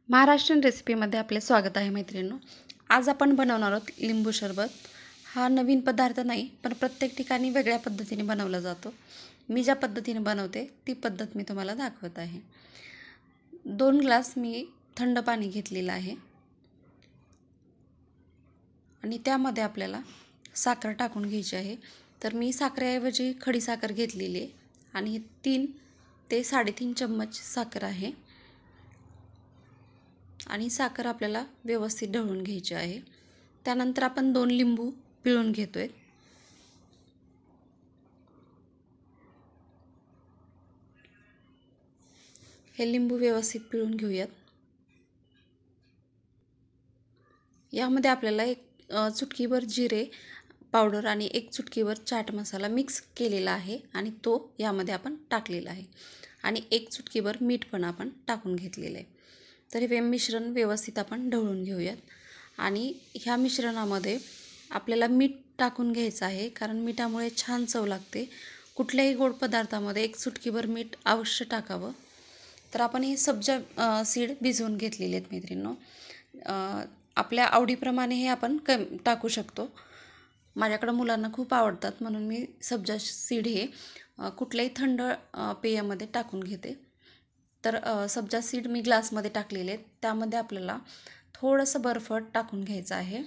महाराष्ट्रीयन रेसिपीमध्ये आपले स्वागत आहे मैत्रिणींनो। आज आपण बनवणार आहोत लिंबू सरबत। हा नवीन पदार्थ नाही, पण प्रत्येक ठिकाणी वेगळ्या पद्धतीने बनवला जातो। मी ज्या पद्धतीने बनवते ती पद्धत मी तुम्हाला दाखवत आहे। 2 ग्लास मी थंड पाणी घेतलेलं आहे आणि त्यामध्ये आपल्याला साखर टाकून घ्यायची आहे। तर मी साखरेऐवजी खडी साखर घेतलेली आहे आणि 3 ते 3.5 चम्मच साखर आहे आणि साखर आपल्याला व्यवस्थित ढवळून घ्यायची आहे। त्यानंतर आपण 2 लिंबू पिळून घेतोय। हे लिंबू व्यवस्थित पिळून घेऊयात। यामध्ये आपल्याला एक चुटकीभर जिरे पावडर आणि 1 चुटकीभर चाट मसाला मिक्स केलेला आहे आणि तो यामध्ये आपण टाकलेला आहे आणि 1 चुटकीभर मीठ पण आपण टाकून घेतलेले आहे। तर हे मिश्रण व्यवस्थित आपण ढवळून घेऊयात आणि ह्या मिश्रणामध्ये आपल्याला मीठ टाकून घ्यायचं आहे, कारण मिठामुळे छान चव लागते। कुठल्याही गोड पदार्थामध्ये 1 चुटकीभर मीठ अवश्य टाकावं। तर आपण हे सब्जा सीड भिजवून घेतलेले आहेत मैत्रिणींनो। आपल्या आवडीप्रमाणे हे आपण टाकू शकतो। माझ्याकडे मुलांना खूप आवडतात म्हणून मी सब्जा सीड हे कुठल्याही थंड पेयामध्ये टाकून घेते। तर सब्जा सीड मी ग्लासमध्ये टाकलेले आहेत, त्यामध्ये आपल्याला थोडंसं बर्फ टाकून घ्यायचं आहे।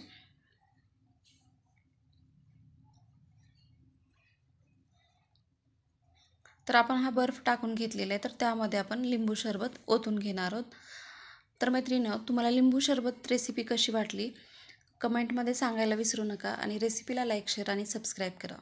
तर आपण हा बर्फ टाकून घेतलेला आहे, तर त्यामध्ये आपण लिंबू सरबत ओतून घेणार आहोत। तर मैत्रिणींनो, तुम्हाला लिंबू सरबत रेसिपी कशी वाटली कमेंटमध्ये सांगायला विसरू नका आणि रेसिपीला लाईक, शेअर आणि सबस्क्राईब करा।